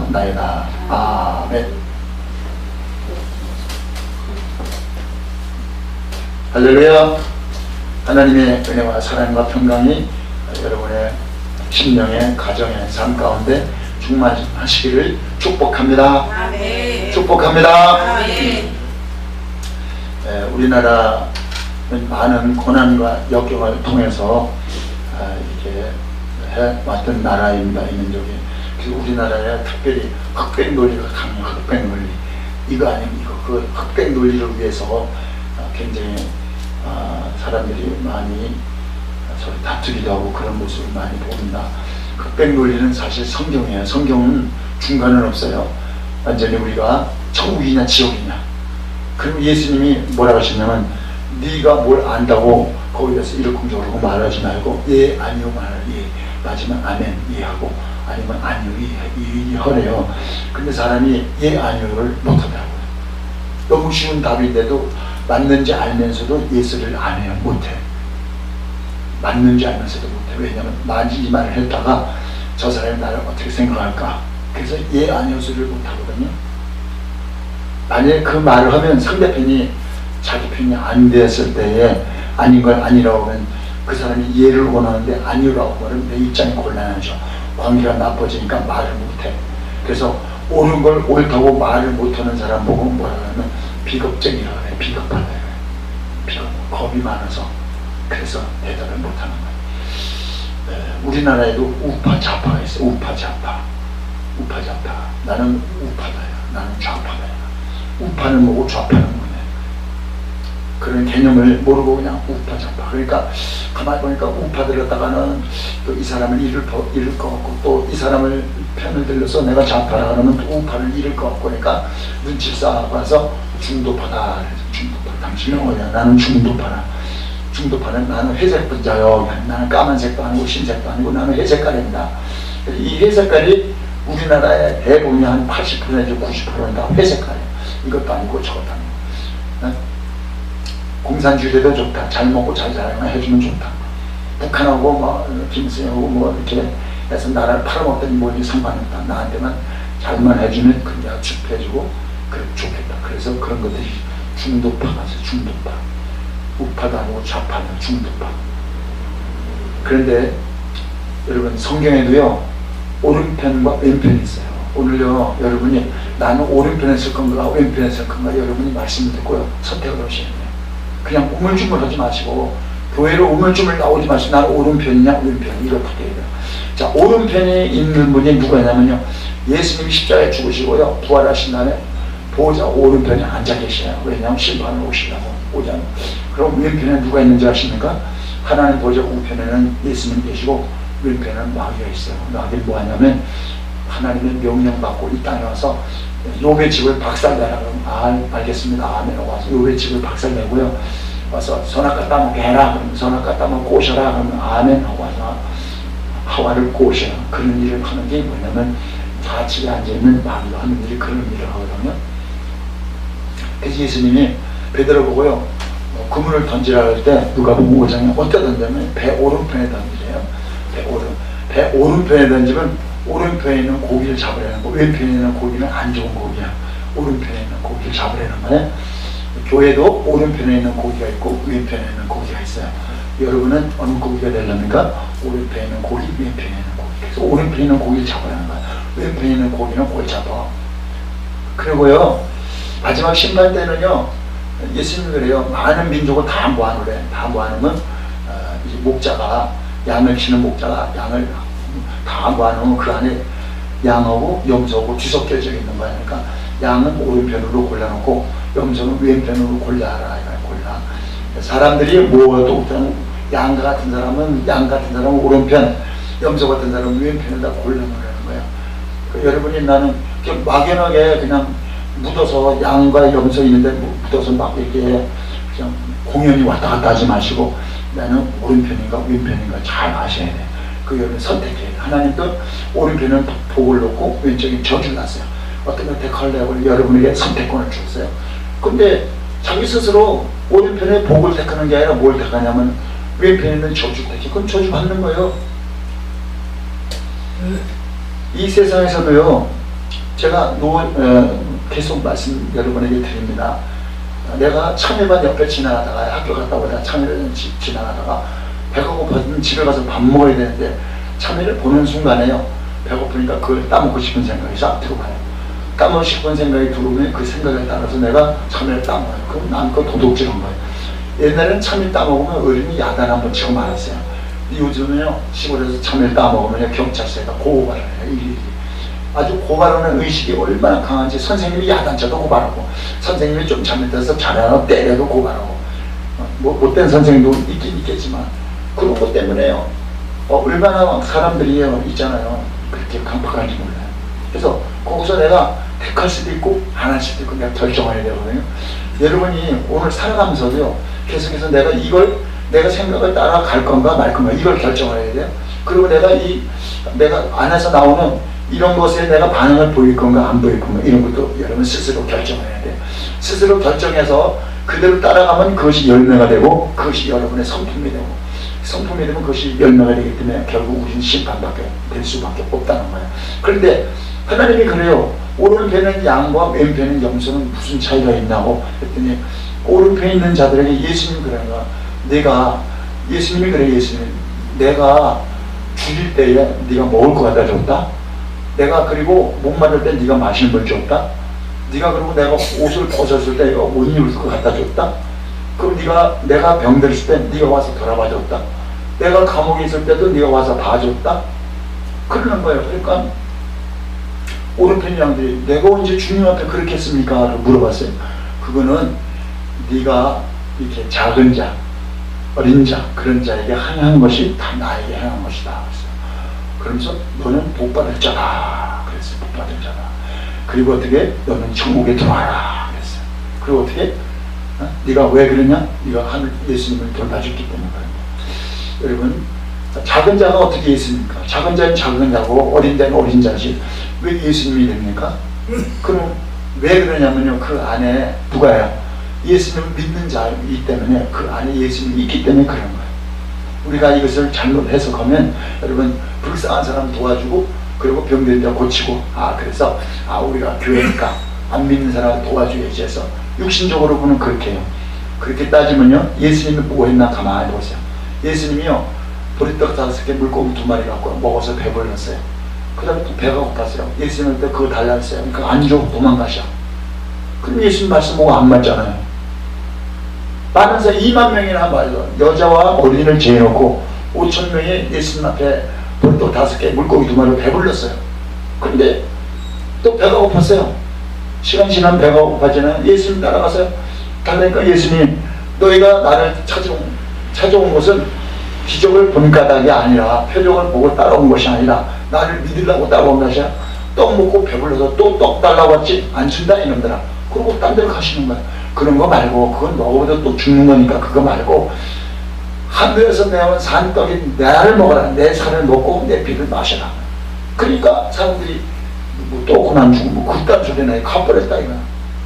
기도하옵나이다. 아멘. 할렐루야. 하나님의 은혜와 사랑과 평강이 여러분의 심령의 가정의 삶 가운데 충만하시기를 축복합니다. 아멘. 축복합니다. 아멘. 우리나라는 많은 고난과 역경을 통해서 이렇게 해왔던 나라입니다. 이 민족이. 그래서 우리나라에 특별히 흑백 논리가 강해요. 흑백 논리. 이거 아니면 이거. 그 흑백 논리를 위해서 굉장히 사람들이 많이 서로 다투기도 하고 그런 모습을 많이 봅니다. 흑백 논리는 사실 성경이에요. 성경은 중간은 없어요. 완전히 우리가 천국이냐 지옥이냐. 그리고 예수님이 뭐라고 하셨냐면 네가 뭘 안다고 거기에서 이러쿵저러쿵 말하지 말고 예 아니요 말을 예 맞으면 아멘 예하고 아니면 아니요 예 하래요. 근데 사람이 예 아니요를 못하더라고요. 너무 쉬운 답인데도 맞는지 알면서도 예수를 안 해요. 못해. 맞는지 알면서도 못해. 왜냐하면 만약 이 말을 했다가 저 사람이 나를 어떻게 생각할까. 그래서 예 아니요 소리를 못하거든요. 만약에 그 말을 하면 상대편이 자기 편이 안 됐을 때에 아닌 걸 아니라고 하면 그 사람이 예를 원하는데 아니라고 하면 내 입장이 곤란하죠. 관계가 나빠지니까 말을 못해. 그래서 옳은 걸 옳다고 말을 못하는 사람 보고 뭐라 하면 비겁쟁이라고 해요. 비겁하다. 비겁, 겁이 많아서 그래서 대답을 못하는 거예요. 우리나라에도 우파 좌파가 있어요. 우파 좌파. 우파 좌파. 나는 우파다요. 나는 좌파다요. 우파는 뭐고 좌파는 뭐냐. 그런 개념을 모르고 그냥 우파 좌파. 그러니까 가만히 보니까 우파 들었다가는 또 이 사람을 잃을 것 같고 또 이 사람을 편을 들려서 내가 좌파라 그러면 또 우파를 잃을 것 같고 그러니까 눈치를 쌓아서 와서 중도파다. 중도파. 당신은 뭐냐. 나는 중도파라. 중도파는 나는 회색 분자요. 나는 까만색도 아니고 흰색도 아니고 나는 회색깔입니다. 이 회색깔이 우리나라의 대부분이 한 80% 90%는 다 회색깔이에요. 이것도 아니고 저것도 아니고. 공산주의도 좋다. 잘 먹고 잘 살아만 해주면 좋다. 북한하고 뭐 김수영하고 뭐 이렇게 해서 나라를 팔아먹더니 뭐니 상관없다. 나한테만 잘만 해주면 그냥 축해주고 그래 좋겠다. 그래서 그런 것들이 중도파가 있어요. 중도파. 우파도 아니고 좌파도 중도파. 그런데 여러분 성경에도요 오른편과 왼편이 있어요. 오늘요 여러분이 나는 오른편에 쓸 건가 왼편에 쓸 건가 여러분이 말씀을 듣고요 선택을 하셔야 돼요. 그냥 우물쭈물하지 마시고 교회로 우물쭈물 나오지 마시고 나는 오른편이냐 왼편이냐 이렇게 해요. 자 오른편에 있는 분이 누구냐면요 예수님이 십자가에 죽으시고요 부활하신 다음에 보호자 오른편에 앉아 계셔요. 왜냐하면 심판을 오시려고 오잖아요. 그럼 왼편에 누가 있는지 아십니까? 하나님 보호자 우편에는 예수님 계시고 왼편에는 마귀가 있어요. 마귀는 뭐하냐면 하나님의 명령 받고 이 땅에 와서 욥의 집을 박살내라고 알겠습니다. 아멘 하고 와서 욥의 집을 박살내고요. 와서 선악 갖다 해라. 그러면 선악 갖다 꼬셔라. 그러면 아멘 하고 와서 하와를 꼬셔. 그런 일을 하는 게 뭐냐면 좌측에 앉아있는 마귀가 하는 일이 그런 일을 하거든요. 그래서 예수님이 베드로 보고요 그물을 던지라 할 때 누가 보고 5장에 어디다 던지냐면 배 오른편에 던지래요. 배 오른편에 던지면 오른편에 있는 고기를 잡으려는 거, 왼편에 있는 고기는 안 좋은 고기야. 오른편에 있는 고기를 잡으려는 거네. 교회도 오른편에 있는 고기가 있고 왼편에 있는 고기가 있어요. 여러분은 어느 고기가 되려니까 오른편에 있는 고기, 왼편에 있는 고기. 그래서 오른편에 있는 고기를 잡으려는 거야. 왼편에 있는 고기는 뭘 잡아. 그리고요 마지막 심판 때는요 예수님이 그래요. 많은 민족을 다 모아놓으래. 다 모아놓으면 이제 목자가 양을 치는 목자가 양을 다 모아놓으면 그 안에 양하고 염소하고 뒤섞여져 있는 거야. 그러니까 양은 오른편으로 골라놓고 염소는 왼편으로 골라라. 골라. 사람들이 모아도 양 같은 사람은 오른편, 염소 같은 사람은 왼편에다 골라놓으라는 거야. 그러니까 여러분이 나는 막연하게 그냥 묻어서 양과 염소 있는데 묻어서 막 이렇게 그냥 공연히 왔다 갔다 하지 마시고 나는 오른편인가 왼편인가 잘 아셔야 돼. 그 여러분 선택해야 돼. 하나님도 오른편은 복을 놓고 왼쪽에 저주를 놨어요. 어떤 걸 택하려고 여러분에게 선택권을 줬어요. 근데 자기 스스로 오른편에 복을 택하는 게 아니라 뭘 택하냐면 왼편에 있는 저주를 택해. 그건 저주 받는 거예요. 이 세상에서도요 제가 계속 말씀 여러분에게 드립니다. 내가 참외밭 옆에 지나가다가 학교 갔다 오다가 참외를 지나가다가 배가 고파서 집에 가서 밥 먹어야 되는데 참외를 보는 순간에요, 배고프니까 그걸 따먹고 싶은 생각이 싹 들어가요. 따먹고 싶은 생각이 들어오면 그 생각에 따라서 내가 참외를 따먹어요. 그럼 남껏 도둑질한 거예요. 옛날에는 참외 따먹으면 어른이 야단 한번 치고 말았어요. 요즘은요, 시골에서 참외를 따먹으면 경찰서에다 고발을 해요. 일일이. 아주 고발하는 의식이 얼마나 강한지, 선생님이 야단쳐도 고발하고, 선생님이 좀 잘못해서 자네가 때려도 고발하고, 뭐 못된 선생님도 있긴 있겠지만, 그런 것 때문에요, 얼마나 사람들이 있잖아요, 그렇게 강팍한지 몰라요. 그래서 거기서 내가 택할 수도 있고 안 할 수도 있고 내가 결정해야 되거든요. 여러분이 오늘 살아가면서도요, 계속해서 내가 생각을 따라갈 건가 말 건가, 이걸 결정을 해야 돼요. 그리고 내가 안에서 나오는 이런 것에 내가 반응을 보일 건가 안 보일 건가, 이런 것도 여러분 스스로 결정해야 돼요. 스스로 결정해서 그대로 따라가면 그것이 열매가 되고, 그것이 여러분의 성품이 되고, 성품이 되면 그것이 열매가 되기 때문에 결국 우리는 심판밖에 될 수밖에 없다는 거예요. 그런데 하나님이 그래요. 오른편은 양과 왼편은 염소는 무슨 차이가 있냐고 했더니, 오른편에 있는 자들에게 예수님이 그러는가, 예수님이 그래, 예수님, 내가 죽일 때에 네가 먹을 거 갖다 줬다? 내가 그리고 목마를 때 네가 마시는 걸 줬다? 네가 그리고 내가 옷을 벗었을 때 옷 입을 거 갖다 줬다? 그럼 내가 병들었을 때 네가 와서 돌아봐 줬다? 내가 감옥에 있을 때도 네가 와서 봐줬다? 그러는 거예요. 그러니까 오른편 양들이 내가 언제 주님 앞에 그렇게 했습니까? 물어봤어요. 그거는 네가 이렇게 작은 자, 어린 자, 그런 자에게 행한 것이 다 나에게 행한 것이다. 그러면서 너는 복 받을 자다. 그랬어요. 복 받을 자다. 그리고 어떻게? 너는 천국에 들어와라. 그랬어요. 그리고 어떻게? 네가 왜 그러냐? 네가 예수님을 돌봐줬기 때문에 그런다. 여러분, 작은 자가 어떻게 있습니까? 작은 자는 작은 자고 어린 자는 어린 자지 왜 예수님이 됩니까? 그럼 왜 그러냐면요, 그 안에 누가요? 예수님을 믿는 자이기 때문에, 그 안에 예수님이 있기 때문에 그런 거예요. 우리가 이것을 잘못 해석하면 여러분, 불쌍한 사람 도와주고 그리고 병든 자 고치고, 그래서 우리가 교회니까 안 믿는 사람 도와줘야지 해서 육신적으로 보면 그렇게 해요. 그렇게 따지면요, 예수님이 뭐 했나 가만히 보세요. 예수님이요, 보리떡 5개 물고기 2마리 갖고 먹어서 배불렀어요. 그 다음에 또 배가 고팠어요. 예수님한테 그거 달라 했어요. 그러니까 안 줘, 도망가셔. 그럼 예수님 말씀하고 안 맞잖아요. 많은 사람 2만 명이나 말이죠. 여자와 어린이를 재해놓고 5천 명이 예수님 앞에 보리떡 5개 물고기 2마리로 배불렀어요. 그런데 또 배가 고팠어요. 시간 지나면 배가 고파지는 예수님 따라가서요. 그러니까 예수님, 너희가 나를 찾아온 것은 기적을 본 까닭이 아니라, 표적을 보고 따라온 것이 아니라 나를 믿으려고 따라온 것이야. 떡 먹고 배불러서 또 떡 달라고 했지 안 준다 이놈들아. 그러고 딴 데로 가시는 거야. 그런 거 말고, 그건 먹어도 또 죽는 거니까 그거 말고, 하늘에서 내온 산떡인 나를 먹어라. 내 살을 먹고 내 피를 마셔라. 그러니까 사람들이 또 그만 주고 그딴 소리나 가버렸다 이거야.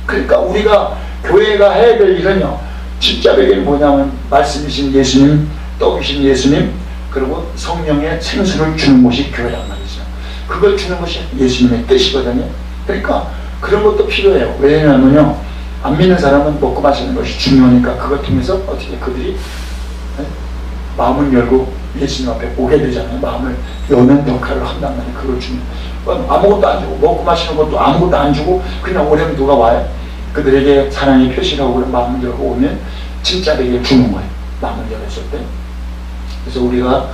그러니까 우리가 교회가 해야 될 일은요, 진짜 이게 뭐냐면 말씀이신 예수님, 떡이신 예수님, 그리고 성령의 생수를 주는 것이 교회란 말이죠. 그걸 주는 것이 예수님의 뜻이거든요. 그러니까 그런 것도 필요해요. 왜냐하면요, 안 믿는 사람은 먹고 마시는 것이 중요하니까 그걸 통해서 어떻게 그들이 마음을 열고 예수님 앞에 오게 되잖아요. 마음을 여는 역할을 한단 말이에요. 그걸 주면 아무것도 안 주고, 먹고 마시는 것도 아무것도 안 주고 그냥 오려면 누가 와요? 그들에게 사랑의 표시라고 그런 마음을 열고 오면 진짜 되게 주는 거예요. 마음을 열었을 때. 그래서 우리가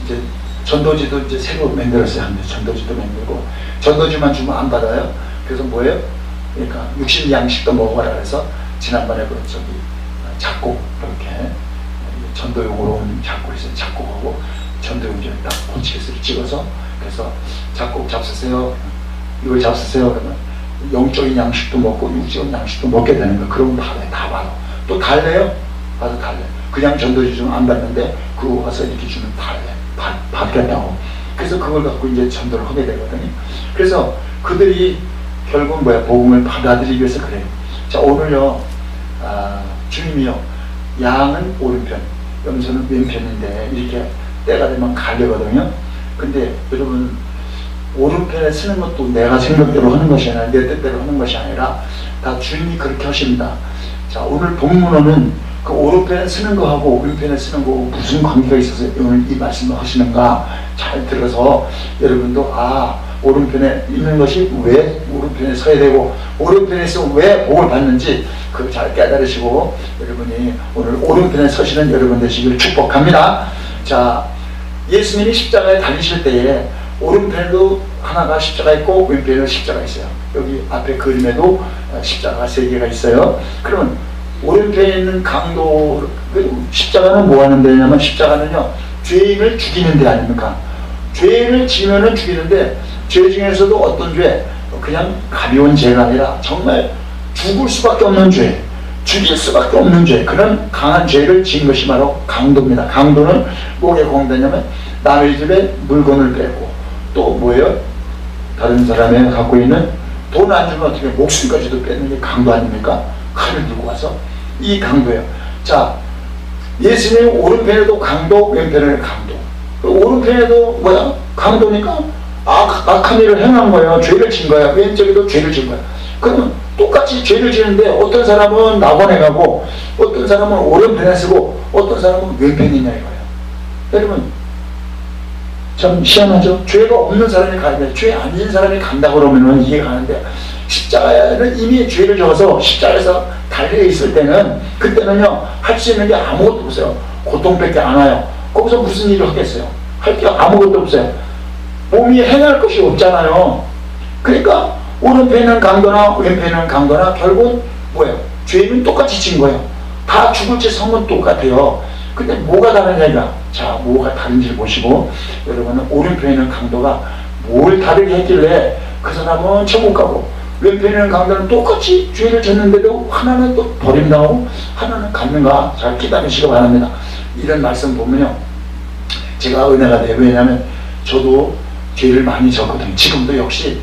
이제 전도지도 이제 새로 만들었어요. 전도지도 만들고, 전도지만 주면 안 받아요. 그래서 뭐예요? 그러니까 육신 양식도 먹어라 그래서 지난번에 작곡, 이렇게 전도용으로 온 작곡에서 작곡하고 전도용지에 딱 콘치켓을 찍어서, 그래서 작곡 잡수세요, 이걸 잡수세요 그러면 영적인 양식도 먹고 육적인 양식도 먹게 되는 거예요. 그러면 받아요. 다 받아. 또 달래요? 받아 달래. 그냥 전도지 좀 안 받는데 그거 와서 이렇게 주면 달래. 받겠다고. 그래서 그걸 갖고 이제 전도를 하게 되거든요. 그래서 그들이 결국 복음을 받아들이기 위해서 그래요. 자, 오늘요, 주님이요, 양은 오른편, 염소는 왼편인데 이렇게 때가 되면 갈리거든요. 근데 여러분, 오른편에 쓰는 것도 내가 생각대로 하는 것이 아니라 내 뜻대로 하는 것이 아니라 다 주인이 그렇게 하십니다. 자, 오늘 본문어는 그 오른편에 쓰는 거하고 왼편에 쓰는 거하고 무슨 관계가 있어서 오늘 이 말씀을 하시는가 잘 들어서 여러분도 오른편에 있는 것이 왜 오른편에 서야 되고 오른편에 있으면 왜 복을 받는지 그걸 잘 깨달으시고 여러분이 오늘 오른편에 서시는 여러분 되시길 축복합니다. 자, 예수님이 십자가에 달리실 때에 오른편에도 하나가 십자가 있고 왼편에도 십자가 있어요. 여기 앞에 그림에도 십자가가 3개가 있어요. 그러면 오른편에 있는 강도, 십자가는 뭐 하는 데냐면 십자가는요 죄인을 죽이는 데 아닙니까? 죄를 지면은 죽이는데 죄 중에서도 어떤 죄, 그냥 가벼운 죄가 아니라 정말 죽을 수밖에 없는 죄, 죽일 수밖에 없는 죄, 그런 강한 죄를 지은 것이 바로 강도입니다. 강도는 뭐에 공되냐면 남의 집에 물건을 뺏고 또 뭐예요? 다른 사람이 갖고 있는 돈 안 주면 어떻게 목숨까지도 뺏는 게 강도 아닙니까? 칼을 들고 와서 이 강도예요. 자, 예수님 오른편에도 강도, 왼편에는 강도. 오른편에도 뭐야? 강도니까 악한 일을 행한 거예요. 죄를 진 거야. 왼쪽에도 죄를 진 거야. 그러면 똑같이 죄를 지는데 어떤 사람은 낙원에 가고 어떤 사람은 오른편에 쓰고 어떤 사람은 왼편에 있냐 이거예요. 여러분 참 희한하죠? 죄가 없는 사람이 가야 돼. 죄 안 진 사람이 간다 그러면 이해가 가는데 십자가는 이미 죄를 져서 십자가에서 달려 있을 때는 그때는요 할 수 있는 게 아무것도 없어요. 고통밖에 안 와요. 거기서 무슨 일을 하겠어요? 할 게 아무것도 없어요. 몸이 행할 것이 없잖아요. 그러니까 오른편은 강도나 왼편은 강도나 결국 뭐예요? 죄는 똑같이 진 거예요. 다 죽을 죄 성은 똑같아요. 근데 뭐가 다르냐가, 자, 뭐가 다른지 보시고 여러분은 오른편에는 강도가 뭘 다르게 했길래 그 사람은 천국 가고 왼편에는 강도는 똑같이 죄를 졌는데도 하나는 또 버림당하고 하나는 갖는가 잘 기다리시기 바랍니다. 이런 말씀 보면요 제가 은혜가 돼요. 왜냐하면 저도 죄를 많이 졌거든요. 지금도 역시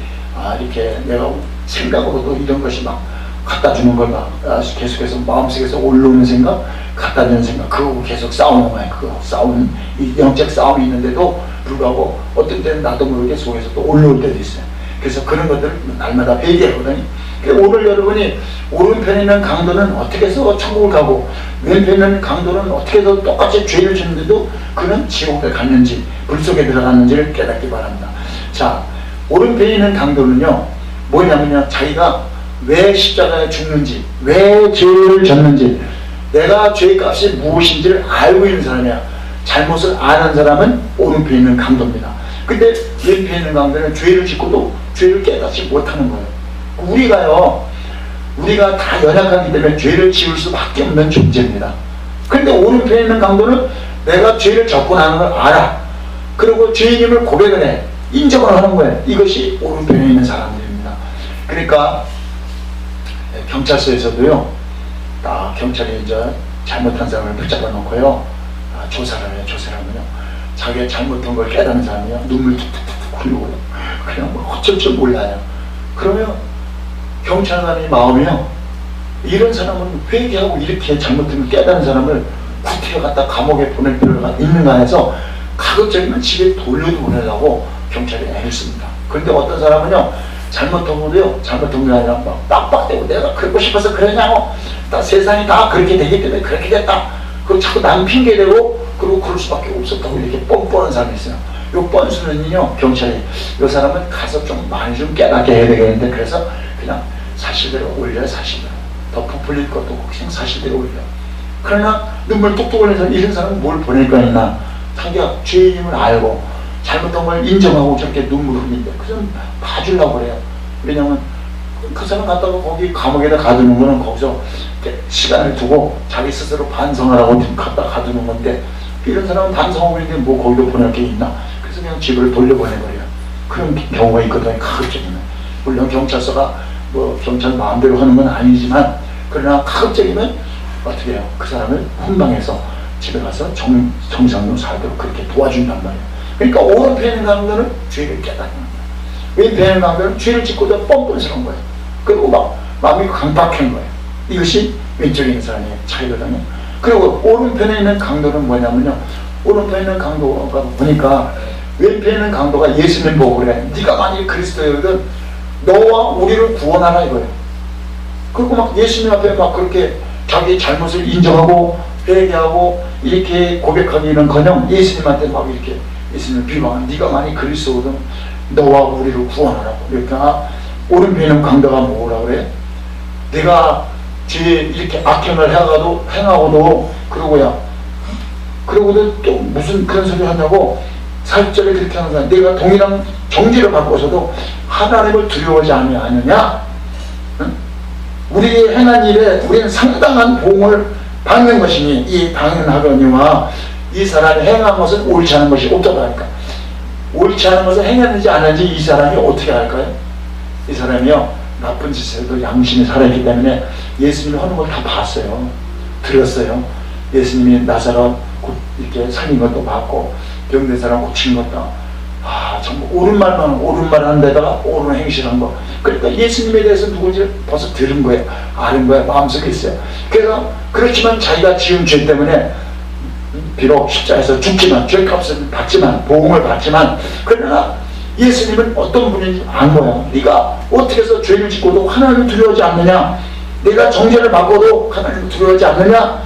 이렇게 내가 생각으로도 이런 것이 막 갖다 주는 걸 막 계속해서 마음속에서 올라오는 생각, 갖다 주는 생각, 그거 계속 싸우는 거예요. 그거 싸우는 이 영적 싸움이 있는데도 불구하고 어떤 때는 나도 모르게 속에서 또 올라올 때도 있어요. 그래서 그런 것들을 날마다 회개하거든요. 오늘 여러분이 오른편에 있는 강도는 어떻게 해서 천국을 가고 왼편에 있는 강도는 어떻게 해서 똑같이 죄를 짓는데도 그는 지옥에 갔는지 불 속에 들어갔는지를 깨닫기 바랍니다. 자, 오른편에 있는 강도는요 뭐냐면요 자기가 왜 십자가에 죽는지, 왜 죄를 졌는지, 내가 죄값이 무엇인지를 알고 있는 사람이야. 잘못을 아는 사람은 오른편에 있는 강도입니다. 근데 왼편에 있는 강도는 죄를 짓고도 죄를 깨닫지 못하는 거예요. 우리가 다 연약하기 때문에 죄를 지을 수밖에 없는 존재입니다. 그런데 오른편에 있는 강도는 내가 죄를 졌고 나는 걸 알아. 그리고 죄인임을 고백을 해. 인정을 하는 거예요. 이것이 오른편에 있는 사람들입니다. 그러니까 경찰서에서도요, 경찰이 이제 잘못한 사람을 붙잡아 놓고요, 조사를 해요. 조사를 하면요, 자기가 잘못한 걸 깨닫는 사람이요, 눈물 툭툭툭 흘리고요, 그냥 뭐 어쩔 줄 몰라요. 그러면 경찰관의 마음이요, 이런 사람은 회개하고 이렇게 잘못한 걸 깨닫는 사람을 구태여 갖다 감옥에 보낼 필요가 있는가 해서 가급적이면 집에 돌려도 보내려고 경찰이 애를 씁니다. 그런데 어떤 사람은요, 잘못한 거도요, 잘못한 게 아니라 막 빡빡대고 내가 그러고 싶어서 그러냐고, 세상이 다 그렇게 되기 때문에 그렇게 됐다. 그리고 자꾸 남 핑계대고, 그리고 그럴 수밖에 없었다고 이렇게 뻔뻔한 사람이 있어요. 요 뻔수는요, 경찰이, 요 사람은 가서 좀 많이 좀 깨닫게 해야 되겠는데, 그래서 그냥 사실대로 올려요, 사실대로. 더 부풀릴 것도 없고 그냥 사실대로 올려요. 그러나 눈물 뚝뚝 흘려서 이런 사람은 뭘 보낼 거 있나? 자기가 죄인임을 알고, 잘못한 걸 인정하고 저렇게 눈물을 흘리는데 그좀 봐주려고 그래요. 왜냐면 그 사람 갖다가 거기 감옥에다 가두는 거는 거기서 시간을 두고 자기 스스로 반성하라고 갖다 가두는 건데, 이런 사람은 반성하고 있는데 뭐 거기도 보낼 게 있나? 그래서 그냥 집을 돌려보내버려요. 그런 경우가 있거든요. 가급적이면. 물론 경찰서가 뭐 경찰 마음대로 하는 건 아니지만, 그러나 가급적이면 어떻게 해요? 그 사람을 훈방해서 집에 가서 정상으로 살도록 그렇게 도와준단 말이에요. 그러니까 오른편에 있는 강도는 죄를 깨닫는 거예요. 왼편에 있는 강도는 죄를 짓고도 뻔뻔스러운 거예요. 그리고 막 마음이 강박한 거예요. 이것이 왼쪽에 있는 사람의 차이거든요. 그리고 오른편에 있는 강도는 뭐냐면요, 오른편에 있는 강도가 보니까 왼편에 있는 강도가 예수님 보고 그래. 네가 만일 그리스도거든 너와 우리를 구원하라 이거예요. 그리고 막 예수님 앞에 막 그렇게 자기 잘못을 인정하고 회개하고 이렇게 고백하기는커녕 예수님한테 막 이렇게 예수님을 비방하는, 네가 만일 그리스도거든 너와 우리를 구원하라고. 그러니까 오른편에 있는 강도가 뭐라 그래? 내가 이렇게 악행을 행하고도 그러고도 또 무슨 그런 소리 하냐고 살절에 그렇게 하는 사람, 내가 동일한 정죄를 받고서도 하나님을 두려워하지 아니하느냐? 응? 우리 행한 일에 우리는 상당한 보응을 받는 것이니 이 당연하거니와 이 사람이 행한 것은 옳지 않은 것이 없다고 하니까, 옳지 않은 것을 행했는지 안 했는지 이 사람이 어떻게 할까요? 이 사람이요, 나쁜 짓에도 양심이 살아있기 때문에 예수님이 하는 걸 다 봤어요. 들었어요. 예수님이 나사로 이렇게 살린 것도 봤고 병든 사람 고친 것도, 정말 옳은 말 하는 데다가 옳은 행실한 거. 그러니까 예수님에 대해서 누군지 벌써 들은 거예요. 아는 거예요. 마음속에 있어요. 그래서 그렇지만 자기가 지은 죄 때문에 비록 십자가에서 죽지만, 죄값을 받지만, 보응을 받지만, 그러나 예수님은 어떤 분인지 안 거야. 네가 어떻게 해서 죄를 짓고도 하나님을 두려워하지 않느냐? 내가 정죄를 받고도 하나님을 두려워하지 않느냐?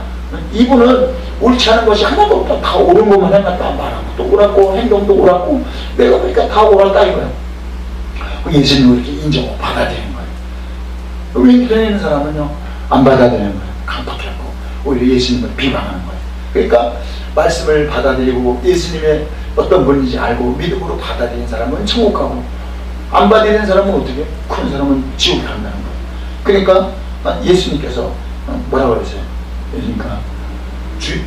이분은 옳지 않은 것이 하나도 없다. 다 옳은 것만 행했다. 말하고 또 옳았고 행동도 옳았고 내가 보니까 다 옳았다 이거야. 예수님을 이렇게 인정하고 받아들이는 거예요. 왼편에 있는 사람은요, 안 받아들이는 거예요. 강팍했고 오히려 예수님을 비방하는 거예요. 그러니까 말씀을 받아들이고 예수님의 어떤 분인지 알고 믿음으로 받아들이는 사람은 천국 가고, 안 받아들이는 사람은 어떻게? 그런 사람은 지옥에 간다는 거예요. 그러니까 예수님께서 뭐라고 그러세요? 그러니까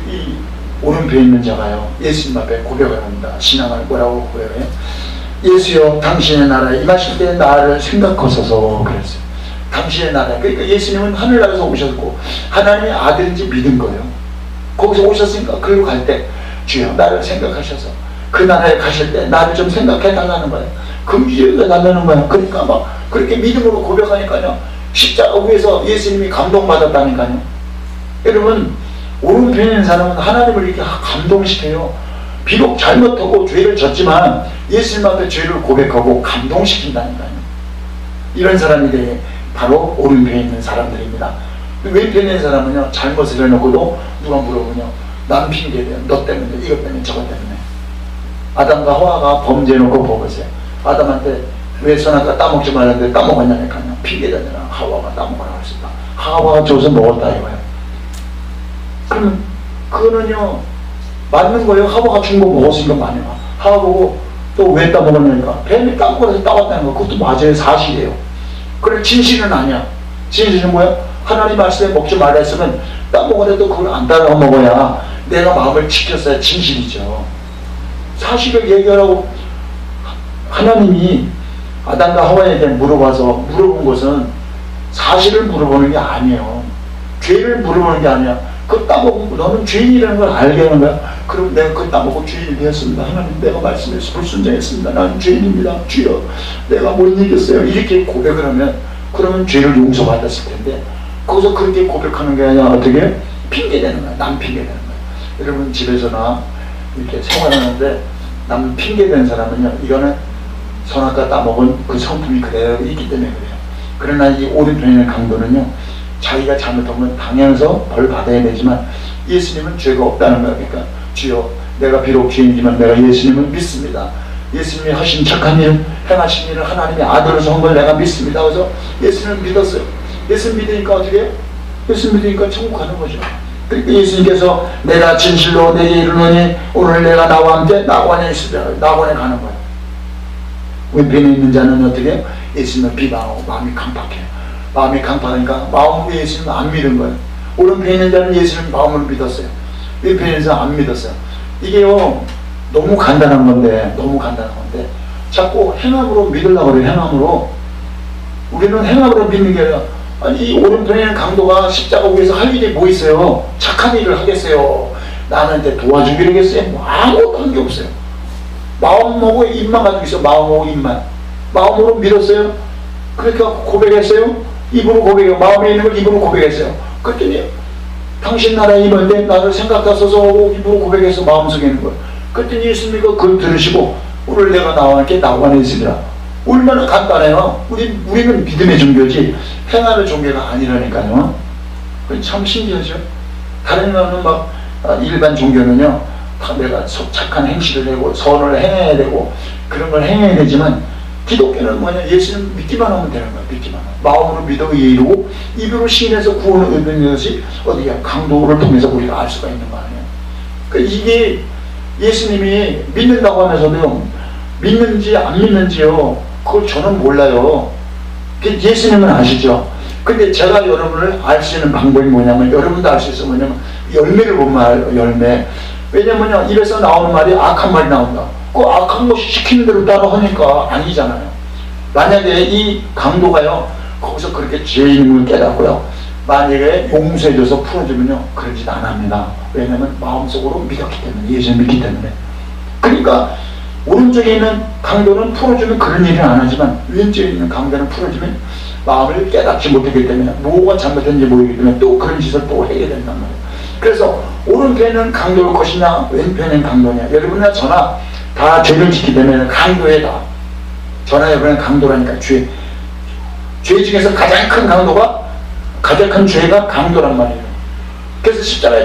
이 오른편에 있는 자가요, 예수님 앞에 고백을 합니다. 신앙을 뭐라고 고백을 해요? 예수여, 당신의 나라에 임하실 때 나를 생각하소서 그랬어요. 당신의 나라. 그러니까 예수님은 하늘나라에서 오셨고 하나님의 아들인지 믿은 거예요. 거기서 오셨으니까 그리로 갈 때 주여 나를 생각하셔서 그 나라에 가실 때 나를 좀 생각해 달라는 거예요. 그 위에 달라는 거예요. 그러니까 막 그렇게 믿음으로 고백하니까요, 십자가 위에서 예수님이 감동받았다니까요. 여러분, 오른편에 있는 사람은 하나님을 이렇게 감동시켜요. 비록 잘못하고 죄를 졌지만 예수님 앞에 죄를 고백하고 감동시킨다니까요. 이런 사람이 바로 오른편에 있는 사람들입니다. 왼편에 있는 사람은요, 잘못을 해놓고도 누가 물어보냐, 남 핑계대요. 너 때문에, 이것 때문에, 저것 때문에. 아담과 하와가 범죄해놓고 보고세요. 아담한테 왜 선악과 따먹지 말았는데 따먹었냐니까요. 핑계대잖아. 하와가 따먹으라 그랬습니다. 하와가 줘서 먹었다 이거예요. 그러면 그거는요, 맞는 거예요. 하와가 준 거 먹었으니까 맞아요. 하와 보고 또 왜 따먹었냐니까, 뱀이 따먹어서 따왔다는 거, 그것도 맞아요. 사실이에요. 그래, 진실은 아니야. 진실은 뭐야? 하나님 말씀에 먹지 말라 했으면 따먹어도 그걸 안 따라 먹어야 내가 마음을 지켰어야 진실이죠. 사실을 얘기하라고 하나님이 아담과 하와에게 물어본 것은 사실을 물어보는 게 아니에요. 죄를 물어보는 게 아니야. 그거 따먹고 너는 죄인이라는 걸 알게 하는 거야. 그럼 내가 그거 따먹고 죄인이 되었습니다. 하나님, 내가 말씀에서 불순종했습니다. 나는 죄인입니다. 주여, 내가 못 이겼어요. 이렇게 고백을 하면, 그러면 죄를 용서받았을 텐데, 거기서 그렇게 고백하는 게 아니라 어떻게? 핑계대는 거야. 남 핑계대는 거야. 여러분 집에서나 이렇게 생활하는데 남 핑계대는 사람은요, 이거는 선악과 따먹은 그 성품이 그대로 있기 때문에 그래요. 그러나 이 오른편에 있는 강도는요, 자기가 잘못하면 당연해서 벌 받아야 되지만 예수님은 죄가 없다는 거야. 그러니까 주여, 내가 비록 죄인이지만 내가 예수님을 믿습니다. 예수님이 하신 착한 일, 행하신 일을 하나님의 아들로서 한 걸 내가 믿습니다. 그래서 예수님을 믿었어요. 예수님 믿으니까 어떻게 해요? 예수님 믿으니까 천국 가는 거죠. 그러니까 예수님께서 내가 진실로 내게 이르노니 오늘 내가 나와 함께 낙원에 있으리라. 낙원에 가는 거예요. 왼편에 있는 자는 어떻게 해요? 예수님을 비방하고 마음이 강팍해요. 마음이 강팍하니까 마음으로 예수님을 안 믿은 거예요. 오른편에 있는 자는 예수님 마음으로 믿었어요. 왼편에 있는 자는 안 믿었어요. 이게요, 너무 간단한 건데 자꾸 행함으로 믿으려고 그래요. 행함으로. 우리는 행함으로 믿는 게 아니라, 아니 이 오른편에 있는 강도가 십자가 위에서 할 일이 뭐 있어요? 착한 일을 하겠어요? 나한테 도와주기를 하겠어요? 뭐 아무것도 한 게 없어요. 마음하고 입만 가지고 있어요. 마음하고 입만. 마음으로 믿었어요. 그렇게 고백했어요. 입으로 고백해요. 마음에 있는 걸 입으로 고백했어요. 그랬더니 당신 나라에 임할 때 나를 생각하소서 하고 입으로 고백해서 마음속에 있는 거예요. 그랬더니 예수님이 그걸 들으시고 오늘 내가 나와 게 나관에 있으리라. 얼마나 간단해요. 우리는 믿음의 종교지 행하는 종교가 아니라니까요. 참 신기하죠. 다른 나라는 막 일반 종교는요, 다 내가 착한 행실을 내고 선을 행해야 되고 그런 걸 행해야 되지만, 기독교는 뭐냐, 예수님 믿기만 하면 되는 거야. 믿기만 하면. 마음으로 믿어 이르고 입으로 시인해서 구원을 얻는 것이 어디야, 강도를 통해서 우리가 알 수가 있는 거 아니에요. 그러니까 이게 예수님이 믿는다고 하면서도요, 믿는지 안 믿는지요, 그걸 저는 몰라요. 예수님은 아시죠. 근데 제가 여러분을 알 수 있는 방법이 뭐냐면, 여러분도 알 수 있어 뭐냐면 열매를 보면 알아요. 열매. 왜냐면요, 입에서 나오는 말이 악한 말이 나온다. 그 악한 거 시키는 대로 따라 하니까 아니잖아요. 만약에 이 강도가요, 거기서 그렇게 죄 있는 걸 깨닫고요, 만약에 용서해줘서 풀어주면요, 그런 짓 안 합니다. 왜냐면 마음속으로 믿었기 때문에, 예수 믿기 때문에. 그러니까 오른쪽에 있는 강도는 풀어주면 그런 일은 안 하지만, 왼쪽에 있는 강도는 풀어주면 마음을 깨닫지 못하기 때문에, 뭐가 잘못된지 모르기 때문에 또 그런 짓을 또 해야 된단 말이에요. 그래서 오른편에는 강도일 것이냐, 왼편에는 강도냐. 여러분이나 저나 다 죄를 짓기 때문에 강도에다. 저나 여러분은 강도라니까. 죄 중에서 가장 큰 강도가, 가장 큰 죄가 강도란 말이에요. 그래서 십자가에